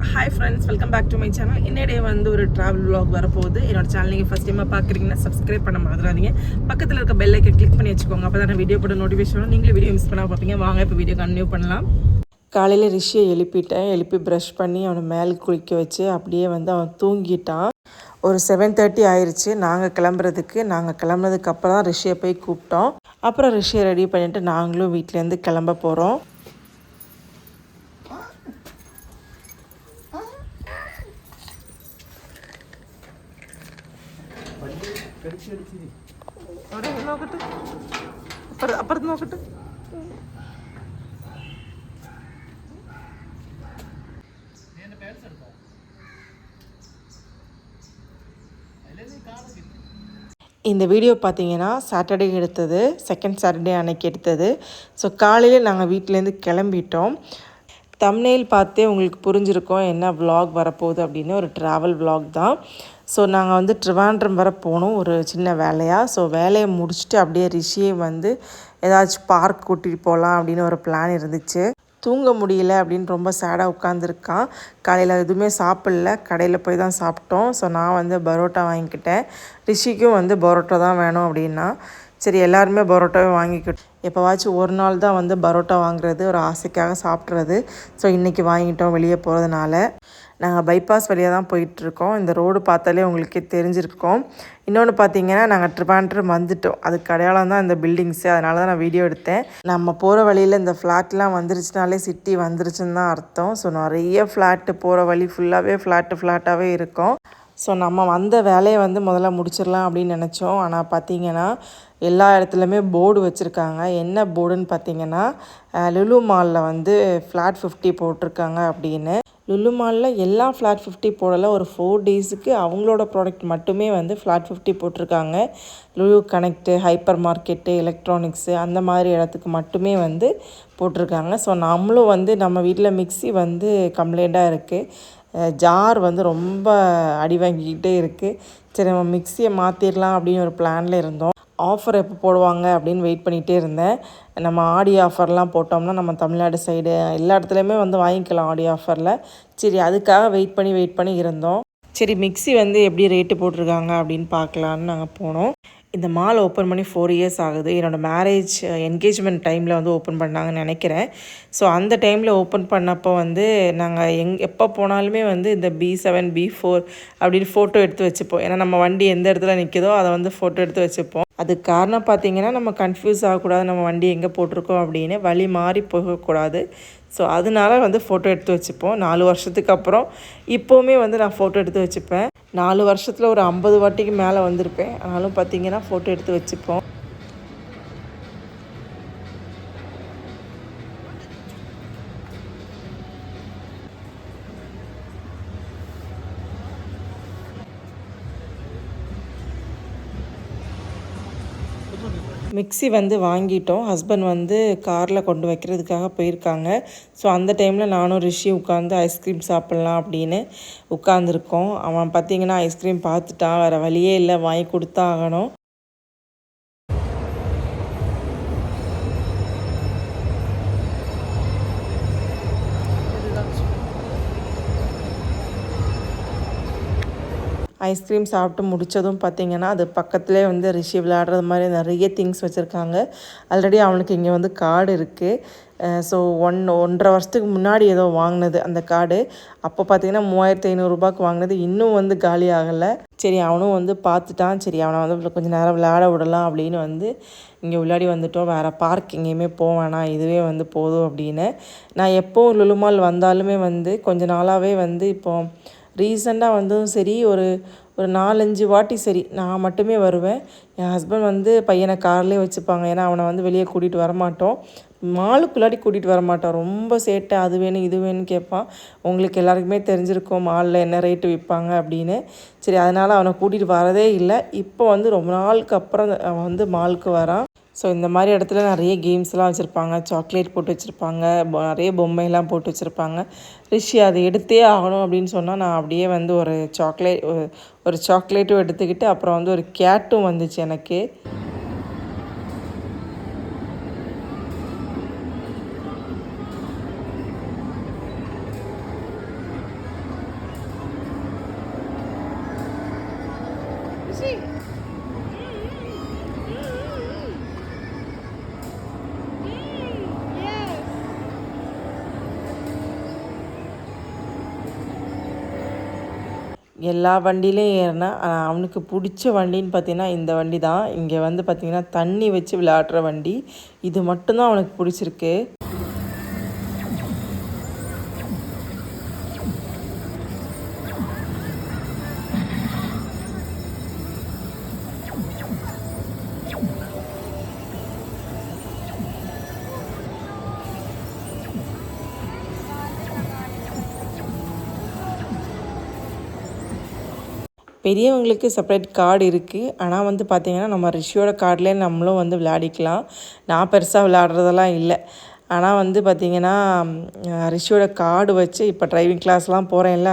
Hi friends, welcome back to my channel. இன்னைய வந்து ஒரு ட்ராவல் விலாக் வரப்போகுது. என்னோட சேனல் நீங்கள் ஃபஸ்ட் டைமாக பார்க்குறீங்கன்னா சப்ஸ்கிரைப் பண்ண மறந்துடாதீங்க. பக்கத்தில் இருக்க பெல் ஐக்கன் கிளிக் பண்ணி வச்சுக்கோங்க. அப்போ தான் வீடியோ போட நோட்டிஃபிகேஷன் நீங்களும் வீடியோ மிஸ் பண்ணால் பார்ப்பீங்க. வாங்க இப்போ வீடியோ கண்டினியூ பண்ணலாம். காலையில் ரிஷியை எழுப்பி ப்ரஷ் பண்ணி அவனை மேலே குளிக்க வச்சு அப்படியே வந்து அவன் தூங்கிட்டான். ஒரு 7:30 ஆயிடுச்சு நாங்கள் கிளம்புறதுக்கு அப்புறம் தான் ரிஷியை போய் கூப்பிட்டோம். அப்புறம் ரிஷியை ரெடி பண்ணிவிட்டு நாங்களும் வீட்டிலேருந்து கிளம்ப போகிறோம். അപ്പുറത്ത് നോക്കട്ടെ. இந்த வீடியோ பார்த்தீங்கன்னா சாட்டர்டே எடுத்தது, செகண்ட் சாட்டர்டே அன்னைக்கு எடுத்தது. ஸோ காலையில் நாங்கள் வீட்டிலேருந்து கிளம்பிட்டோம். தம்ப்நெயில் பார்த்தே உங்களுக்கு புரிஞ்சிருக்கோம் என்ன விலாக் வரப்போகுது அப்படின்னு. ஒரு ட்ராவல் விலாக் தான். ஸோ நாங்கள் வந்து ட்ரிவாண்ட்ரம் வர போனோம் ஒரு சின்ன வேலையாக. ஸோ வேலையை முடிச்சுட்டு அப்படியே ரிஷியை வந்து ஏதாச்சும் பார்க் கூட்டிகிட்டு போகலாம் அப்படின்னு ஒரு பிளான் இருந்துச்சு. தூங்க முடியல அப்படின்னு ரொம்ப சேடாக உட்காந்துருக்கான். காலையில் எதுவுமே சாப்பிடல, கடையில் போய் தான் சாப்பிட்டோம். ஸோ நான் வந்து பரோட்டா வாங்கிக்கிட்டேன். ரிஷிக்கும் வந்து பரோட்டா தான் வேணும் அப்படின்னா சரி எல்லாருமே பரோட்டாவே வாங்கிக்கிட்டோம். எப்போவாச்சும் ஒரு நாள் தான் வந்து பரோட்டா வாங்குறது, ஒரு ஆசைக்காக சாப்பிட்றது. ஸோ இன்றைக்கி வாங்கிட்டோம் வெளியே போகிறதுனால. நாங்கள் பைபாஸ் வழியாக தான் போயிட்டுருக்கோம். இந்த ரோடு பார்த்தாலே உங்களுக்கே தெரிஞ்சிருக்கோம். இன்னொன்று பார்த்தீங்கன்னா நாங்கள் ட்ரிவாண்ட்ரம் வந்துட்டோம். அதுக்கு அடையாளம் தான் இந்த பில்டிங்ஸு. அதனால தான் நான் வீடியோ எடுத்தேன். நம்ம போகிற வழியில் இந்த ஃப்ளாட்லாம் வந்துருச்சுனாலே சிட்டி வந்துருச்சுன்னு தான் அர்த்தம். ஸோ நிறைய ஃப்ளாட்டு போகிற வழி ஃபுல்லாகவே ஃப்ளாட்டாகவே இருக்கும். ஸோ நம்ம வந்த வேலையை வந்து முதல்ல முடிச்சிடலாம் அப்படின்னு நினச்சோம். ஆனால் பார்த்திங்கன்னா எல்லா இடத்துலையுமே போர்டு வச்சுருக்காங்க. என்ன போர்டுன்னு பார்த்திங்கன்னா லுலு மாலில் வந்து ஃப்ளாட் 50 போட்டிருக்காங்க அப்படின்னு. லுலு மாலில் எல்லா ஃப்ளாட் 50 போடலை. ஒரு 4 டேஸுக்கு அவங்களோட ப்ராடக்ட் மட்டுமே வந்து ஃப்ளாட் 50 போட்டிருக்காங்க. Lulu connect, hyper market, electronics அந்த மாதிரி இடத்துக்கு மட்டுமே வந்து போட்டிருக்காங்க. ஸோ நம்மளும் வந்து நம்ம வீட்டில் மிக்ஸி வந்து கம்ப்ளைண்ட்டாக இருக்குது. ஜார் வந்து ரொம்ப அடி வாங்கிக்கிட்டே இருக்குது. சரி நம்ம மிக்ஸியை மாற்றிடலாம் அப்படின்னு ஒரு பிளானில் இருந்தோம். ஆஃபர் எப்போ போடுவாங்க அப்படின்னு வெயிட் பண்ணிகிட்டே இருந்தேன். நம்ம ஆடி ஆஃபர்லாம் போட்டோம்னா நம்ம தமிழ்நாடு சைடு எல்லா இடத்துலையுமே வந்து வாங்கிக்கலாம் ஆடி ஆஃபரில். சரி அதுக்காக வெயிட் பண்ணி இருந்தோம். சரி மிக்ஸி வந்து எப்படி ரேட்டு போட்டிருக்காங்க அப்படின்னு பார்க்கலான்னு நாங்கள் போனோம். இந்த மால் ஓப்பன் பண்ணி 4 இயர்ஸ் ஆகுது. என்னோடய மேரேஜ் என்கேஜ்மெண்ட் டைமில் வந்து ஓப்பன் பண்ணாங்கன்னு நினைக்கிறேன். ஸோ அந்த டைமில் ஓப்பன் பண்ணப்போ வந்து நாங்கள் எப்போ போனாலுமே வந்து இந்த B7 B4 அப்படின்னு ஃபோட்டோ எடுத்து வச்சுப்போம். ஏன்னா நம்ம வண்டி எந்த இடத்துல நிற்கிதோ அதை வந்து ஃபோட்டோ எடுத்து வச்சுப்போம். அதுக்கு காரணம் பார்த்திங்கன்னா நம்ம கன்ஃபியூஸ் ஆகக்கூடாது, நம்ம வண்டி எங்கே போட்டிருக்கோம் அப்படின்னு வழி மாறி போகக்கூடாது. ஸோ அதனால வந்து ஃபோட்டோ எடுத்து வச்சுப்போம். 4 வருஷத்துக்கு அப்புறம் இப்போவுமே வந்து நான் ஃபோட்டோ எடுத்து வச்சுப்பேன். 4 வருஷத்தில் ஒரு 50 வாட்டிக்கு மேலே வந்திருப்பேன். ஆனாலும் பார்த்திங்கன்னா ஃபோட்டோ எடுத்து வச்சுப்போம். மிக்ஸி வந்து வாங்கிட்டோம். ஹஸ்பண்ட் வந்து காரில் கொண்டு வைக்கிறதுக்காக போயிருக்காங்க. ஸோ அந்த டைமில் நானும் ரிஷி உட்காந்து ஐஸ்கிரீம் சாப்பிட்லாம் அப்படின்னு உட்காந்துருக்கோம். அவன் பார்த்திங்கன்னா ஐஸ்கிரீம் பார்த்துட்டான், வேறு வழியே இல்லை, வாங்கி கொடுத்தா ஆகணும். ஐஸ்கிரீம் சாப்பிட்டு முடித்ததும் பார்த்திங்கன்னா அது பக்கத்துலேயே வந்து ரிஷி விளையாடுறது மாதிரி நிறைய திங்ஸ் வச்சுருக்காங்க. ஆல்ரெடி அவனுக்கு இங்கே வந்து கார்டு இருக்குது. ஸோ 1.5 வருஷத்துக்கு முன்னாடி ஏதோ வாங்கினது அந்த கார்டு. அப்போ பார்த்திங்கன்னா 3500 வாங்கினது இன்னும் வந்து காலி ஆகலை. சரி அவனும் வந்து பார்த்துட்டான். சரி அவனை வந்து கொஞ்சம் நேரம் விளையாட விடலாம் அப்படின்னு வந்து இங்கே விளையாடி வந்துட்டோம். வேறு பார்க் எங்கேயுமே போவேணாம், இதுவே வந்து போதும் அப்படின்னு. நான் எப்போது லுலுமால் வந்தாலுமே வந்து கொஞ்ச நாளாகவே வந்து இப்போது ரீசெண்டாக வந்ததும் சரி ஒரு 4-5 வாட்டி சரி நான் மட்டுமே வருவேன். என் ஹஸ்பண்ட் வந்து பையனை கார்லேயே வச்சுப்பாங்க. ஏன்னா அவனை வந்து வெளியே கூட்டிகிட்டு வரமாட்டோம், மாலுக்குள்ளாடி கூட்டிகிட்டு வரமாட்டோம். ரொம்ப சேட்டை, அது வேணும் இது வேணும்னு கேட்பான். உங்களுக்கு எல்லாருக்குமே தெரிஞ்சிருக்கும் மாலில் என்ன ரேட்டு விற்பாங்க அப்படின்னு. சரி அதனால் அவனை கூட்டிகிட்டு வரதே இல்லை. இப்போ வந்து ரொம்ப நாளுக்கு அப்புறம் அவன் வந்து மாலுக்கு வரான். ஸோ இந்த மாதிரி இடத்துல நிறைய கேம்ஸ்லாம் வச்சுருப்பாங்க, சாக்லேட் போட்டு வச்சுருப்பாங்க, நிறைய பொம்மையெல்லாம் போட்டு வச்சுருப்பாங்க. ரிஷி அதை எடுத்தே ஆகணும் அப்படின்னு சொன்னால் நான் அப்படியே வந்து ஒரு சாக்லேட்டும் எடுத்துக்கிட்டு அப்புறம் வந்து ஒரு கேட்டும் வந்துச்சு எனக்கு. எல்லா வண்டியிலையும் ஏறினா அவனுக்கு பிடிச்ச வண்டின்னு பார்த்தீங்கன்னா இந்த வண்டி தான். இங்கே வந்து பார்த்திங்கன்னா தண்ணி வச்சு விளையாடுற வண்டி, இது மட்டும்தான் அவனுக்கு பிடிச்சிருக்கு. பெரியவங்களுக்கு செப்பரேட் கார்டு இருக்குது. ஆனால் வந்து பார்த்திங்கன்னா நம்ம ரிஷியோட கார்டிலே நம்மளும் வந்து விளையாடிக்கலாம். நான் பெருசாக விளையாடுறதெல்லாம் இல்லை. ஆனால் வந்து பார்த்திங்கன்னா ரிஷியோட கார்டு வச்சு இப்போ டிரைவிங் கிளாஸ்லாம் போகிறேன்ல,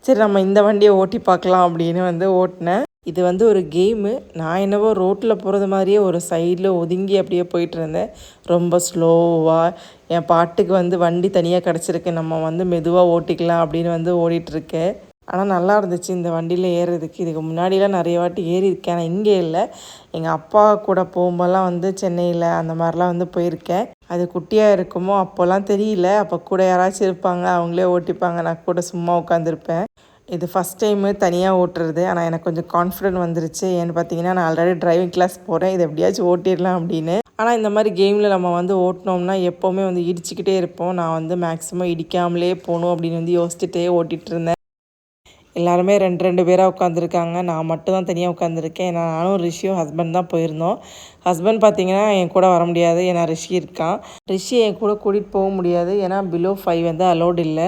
சரி நம்ம இந்த வண்டியை ஓட்டி பார்க்கலாம் அப்படின்னு வந்து ஓட்டினேன். இது வந்து ஒரு கேமு. நான் என்னவோ ரோட்டில் போகிறது மாதிரியே ஒரு சைடில் ஒதுங்கி அப்படியே போயிட்டுருந்தேன். ரொம்ப ஸ்லோவாக என் பாட்டுக்கு வந்து வண்டி தனியாக கிடச்சிருக்கு, நம்ம வந்து மெதுவாக ஓட்டிக்கலாம் அப்படின்னு வந்து ஓடிட்டுருக்கேன். ஆனால் நல்லா இருந்துச்சு இந்த வண்டியில் ஏறுறதுக்கு. இதுக்கு முன்னாடிலாம் நிறைய வாட்டி ஏறியிருக்கேன், ஆனால் இங்கே இல்லை. எங்கள் அப்பா கூட போகும்போதெல்லாம் வந்து சென்னையில் அந்த மாதிரிலாம் வந்து போயிருக்கேன். அது குட்டியாக இருக்குமோ அப்போல்லாம் தெரியல. அப்போ கூட யாராச்சும் இருப்பாங்க, அவங்களே ஓட்டிப்பாங்க, நான் கூட சும்மா உட்காந்துருப்பேன். இது ஃபஸ்ட் டைமு தனியாக ஓட்டுறது. ஆனால் எனக்கு கொஞ்சம் கான்ஃபிடென்ட் வந்துருச்சு. ஏன்னு பார்த்தீங்கன்னா நான் ஆல்ரெடி டிரைவிங் கிளாஸ் போகிறேன், இது எப்படியாச்சும் ஓட்டிடலாம் அப்படின்னு. ஆனால் இந்த மாதிரி கேமில் நம்ம வந்து ஓட்டினோம்னா எப்போவுமே வந்து இடிச்சிக்கிட்டே இருப்போம். நான் வந்து மேக்ஸிமம் இடிக்காமலே போகணும் அப்படின்னு வந்து யோசிச்சுட்டே ஓட்டிகிட்டு இருந்தேன். எல்லாருமே 2 பேராக உட்காந்துருக்காங்க, நான் மட்டும் தான் தனியாக உட்காந்துருக்கேன். நானும் ரிஷியும் ஹஸ்பண்ட் தான் போயிருந்தோம். ஹஸ்பண்ட் பார்த்திங்கன்னா என் கூட வர முடியாது, ஏன்னா ரிஷி இருக்கான். ரிஷியை என் கூட கூட்டிகிட்டு போக முடியாது, ஏன்னா பிலோ 5 வந்து அலோடு இல்லை.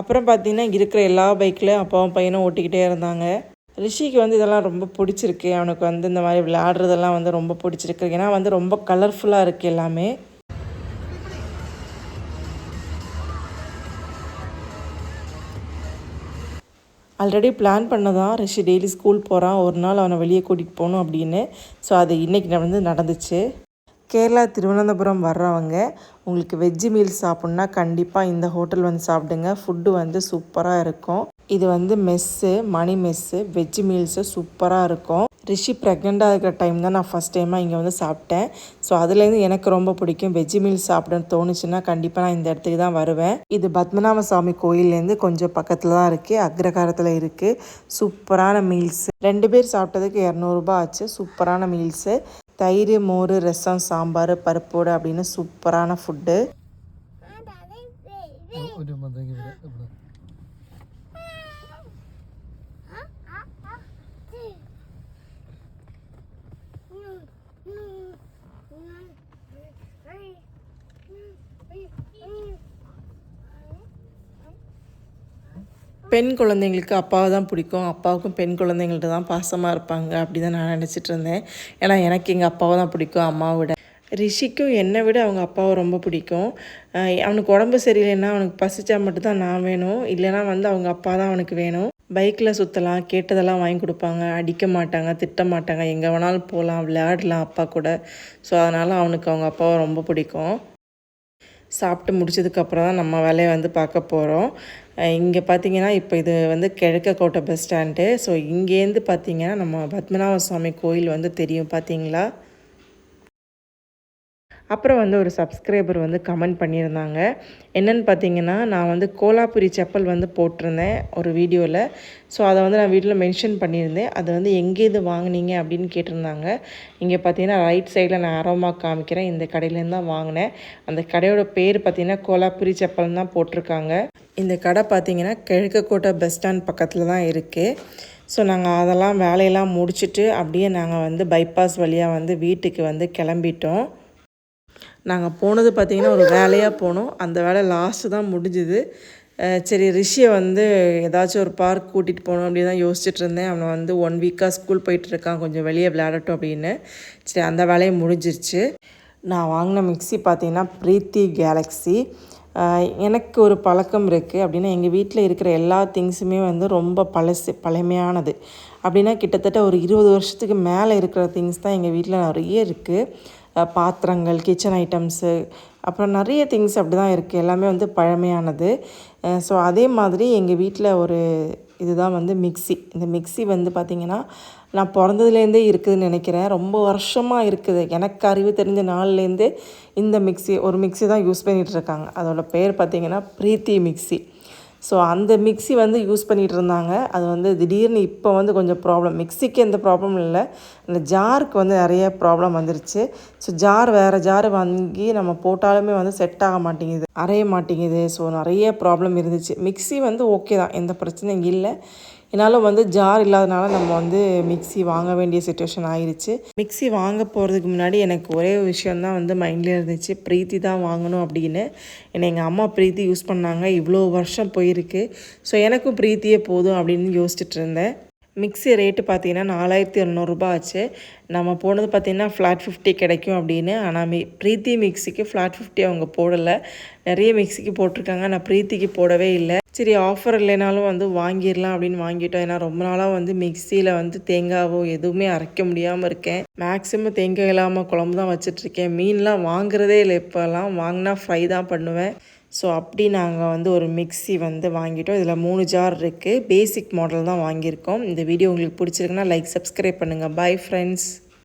அப்புறம் பார்த்திங்கன்னா இருக்கிற எல்லா பைக்லையும் அப்பாவும் பையனும் ஓட்டிக்கிட்டே இருந்தாங்க. ரிஷிக்கு வந்து இதெல்லாம் ரொம்ப பிடிச்சிருக்கு. அவனுக்கு வந்து இந்த மாதிரி விளையாடுறதெல்லாம் வந்து ரொம்ப பிடிச்சிருக்கு. ஏன்னா வந்து ரொம்ப கலர்ஃபுல்லாக இருக்குது எல்லாமே. ஆல்ரெடி பிளான் பண்ணதான் ரிஷி டெய்லி ஸ்கூல் போகிறான், ஒரு நாள் அவனை வெளியே கூட்டிகிட்டு போகணும் அப்படின்னு. ஸோ அது இன்றைக்கி வந்து நடந்துச்சு. கேரளா திருவனந்தபுரம் வர்றவங்க உங்களுக்கு வெஜ்ஜு மீல்ஸ் சாப்பிட்ணுன்னா கண்டிப்பாக இந்த ஹோட்டல் வந்து சாப்பிடுங்க. ஃபுட்டு வந்து சூப்பராக இருக்கும். இது வந்து மெஸ்ஸு, மணி மெஸ்ஸு, வெஜ்ஜு மீல்ஸு சூப்பராக இருக்கும். ரிஷி ப்ரெக்னெண்ட்டாக இருக்கிற டைம் தான் நான் ஃபஸ்ட் டைமாக இங்கே வந்து சாப்பிட்டேன். ஸோ அதுலேருந்து எனக்கு ரொம்ப பிடிக்கும். வெஜ்ஜு மீல்ஸ் சாப்பிடணும்னு தோணுச்சுன்னா கண்டிப்பாக நான் இந்த இடத்துக்கு தான் வருவேன். இது பத்மநாப சுவாமி கோயிலேருந்து கொஞ்சம் பக்கத்தில் தான் இருக்குது, அக்ரகாரத்தில் இருக்குது. சூப்பரான மீல்ஸு. 2 பேர் சாப்பிட்டதுக்கு 200 ரூபா ஆச்சு. சூப்பரான மீல்ஸு. தயிர், மோர், ரசம், சாம்பார், பருப்போடு அப்படின்னு சூப்பரான ஃபுட்டு. பெண் குழந்தைங்களுக்கு அப்பாவை தான் பிடிக்கும். அப்பாவுக்கும் பெண் குழந்தைங்கள்ட்ட தான் பாசமாக இருப்பாங்க அப்படி தான் நான் நினச்சிட்டு இருந்தேன். ஏன்னா எனக்கு எங்கள் அப்பாவை தான் பிடிக்கும் அம்மாவை விட. ரிஷிக்கும் என்னை விட அவங்க அப்பாவை ரொம்ப பிடிக்கும். அவனுக்கு உடம்பு சரியில்லைன்னா அவனுக்கு பசிச்சா மட்டும்தான் நான் வேணும், இல்லைனா வந்து அவங்க அப்பா தான் அவனுக்கு வேணும். பைக்கில் சுற்றலாம், கேட்டதெல்லாம் வாங்கி கொடுப்பாங்க, அடிக்க மாட்டாங்க, திட்ட மாட்டாங்க, எங்கே வேணாலும் போகலாம், விளையாடலாம் அப்பா கூட. ஸோ அதனால் அவனுக்கு அவங்க அப்பாவை ரொம்ப பிடிக்கும். சாப்பிட்டு முடிச்சதுக்கப்புறம் தான் நம்ம வேலையை வந்து பார்க்க போகிறோம். இங்கே பார்த்திங்கன்னா இப்போ இது வந்து கிழக்கக்கோட்டை பஸ் ஸ்டாண்டு. ஸோ இங்கேருந்து பார்த்திங்கன்னா நம்ம பத்மநாப சுவாமி கோயில் வந்து தெரியும் பார்த்திங்களா. அப்புறம் வந்து ஒரு சப்ஸ்கிரைபர் வந்து கமெண்ட் பண்ணியிருந்தாங்க. என்னென்னு பார்த்தீங்கன்னா, நான் வந்து கோலாபுரி செப்பல் வந்து போட்டிருந்தேன் ஒரு வீடியோவில். ஸோ அதை வந்து நான் வீட்டில் மென்ஷன் பண்ணியிருந்தேன். அது வந்து எங்கேருந்து வாங்கினீங்க அப்படின்னு கேட்டிருந்தாங்க. இங்கே பார்த்தீங்கன்னா ரைட் சைடில் நான் ஆரோமா காமிக்கிறேன், இந்த கடையிலேருந்து தான் வாங்கினேன். அந்த கடையோட பேர் பார்த்திங்கன்னா கோலாபுரி செப்பல் தான் போட்டிருக்காங்க. இந்த கடை பார்த்திங்கன்னா கிழக்கக்கோட்டை பஸ் ஸ்டாண்ட் பக்கத்தில் தான் இருக்குது. ஸோ நாங்கள் அதெல்லாம் வேலையெல்லாம் முடிச்சுட்டு அப்படியே நாங்கள் வந்து பைபாஸ் வழியாக வந்து வீட்டுக்கு வந்து கிளம்பிட்டோம். நாங்கள் போனது பார்த்திங்கன்னா ஒரு வேலையாக போனோம். அந்த வேலை லாஸ்ட்டு தான் முடிஞ்சுது. சரி ரிஷியை வந்து ஏதாச்சும் ஒரு பார்க் கூட்டிகிட்டு போகணும் அப்படின்னு தான் யோசிச்சுட்டு இருந்தேன். அவனை வந்து 1 வீக்காக ஸ்கூல் போயிட்டுருக்கான், கொஞ்சம் வெளியே விளையாடட்டும் அப்படின்னு. சரி அந்த வேலையை முடிஞ்சிருச்சு. நான் வாங்கின மிக்ஸி பார்த்திங்கன்னா ப்ரீத்தி கேலக்ஸி. எனக்கு ஒரு பழக்கம் இருக்குது அப்படின்னா, எங்கள் வீட்டில் இருக்கிற எல்லா திங்ஸுமே வந்து ரொம்ப பழமையானது. அப்படின்னா கிட்டத்தட்ட ஒரு 20 வருஷத்துக்கு மேலே இருக்கிற திங்ஸ் தான் எங்கள் வீட்டில் நிறைய இருக்குது. பாத்திரங்கள், கிச்சன் ஐட்டம்ஸு, அப்புறம் நிறைய திங்ஸ் அப்படி தான் இருக்குது. எல்லாமே வந்து பழமையானது. ஸோ அதே மாதிரி எங்கள் வீட்டில் ஒரு இதுதான் வந்து மிக்ஸி. இந்த மிக்ஸி வந்து பார்த்திங்கன்னா நான் பிறந்ததுலேருந்தே இருக்குதுன்னு நினைக்கிறேன். ரொம்ப வருஷமாக இருக்குது. எனக்கு அறிவு தெரிஞ்ச நாள்லேருந்தே இந்த ஒரு மிக்ஸி தான் யூஸ் பண்ணிகிட்ருக்காங்க. அதோட பேர் பார்த்திங்கன்னா பிரீத்தி மிக்ஸி. ஸோ அந்த மிக்ஸி வந்து யூஸ் பண்ணிகிட்டு இருந்தாங்க. அது வந்து திடீர்னு இப்போ வந்து கொஞ்சம் ப்ராப்ளம். மிக்ஸிக்கு எந்த ப்ராப்ளமும் இல்லை, இந்த ஜாருக்கு வந்து நிறைய ப்ராப்ளம் வந்துருச்சு. ஸோ வேறு ஜார் வாங்கி நம்ம போட்டாலுமே வந்து செட் ஆக மாட்டேங்குது, அரைய மாட்டேங்குது. ஸோ நிறைய ப்ராப்ளம் இருந்துச்சு. மிக்ஸி வந்து ஓகே தான், எந்த பிரச்சனையும் இல்லை. என்னாலும் வந்து ஜார் இல்லாதனால நம்ம வந்து மிக்ஸி வாங்க வேண்டிய சுச்சுவேஷன் ஆயிடுச்சு. மிக்ஸி வாங்க போகிறதுக்கு முன்னாடி எனக்கு ஒரே விஷயந்தான் வந்து மைண்டில் இருந்துச்சு, பிரீத்தி தான் வாங்கணும் அப்படின்னு. ஏன்னா எங்கள் அம்மா பிரீத்தி யூஸ் பண்ணாங்க, இவ்வளோ வருஷம் போயிருக்கு. ஸோ எனக்கும் பிரீத்தியே போதும் அப்படின்னு யோசிச்சுட்டு இருந்தேன். மிக்ஸி ரேட்டு பார்த்திங்கன்னா 4200 ஆச்சு. நம்ம போனது பார்த்திங்கன்னா ஃப்ளாட் 50 கிடைக்கும் அப்படின்னு. ஆனால் பிரீத்தி மிக்ஸிக்கு ஃப்ளாட் 50 அவங்க போடலை, நிறைய மிக்ஸிக்கு போட்டிருக்காங்க. நான் பிரீத்திக்கு போடவே இல்லை. சரி ஆஃபர் இல்லைனாலும் வந்து வாங்கிடலாம் அப்படின்னு வாங்கிட்டோம். ஏன்னா ரொம்ப நாளாக வந்து மிக்ஸியில் வந்து தேங்காவோ எதுவுமே அரைக்க முடியாமல் இருக்கேன். மேக்ஸிமம் தேங்காய் இல்லாமல் குழம்பு தான் வச்சிட்ருக்கேன். மீன்லாம் வாங்குறதே இல்லை, இப்போல்லாம் வாங்கினா ஃப்ரை தான் பண்ணுவேன். ஸோ அப்படி நாங்கள் வந்து ஒரு மிக்ஸி வந்து வாங்கிட்டோம். இதில் 3 ஜார் இருக்குது. பேசிக் மாடல் தான் வாங்கியிருக்கோம். இந்த வீடியோ உங்களுக்கு பிடிச்சிருக்குன்னா லைக், சப்ஸ்கிரைப் பண்ணுங்கள். Bye friends.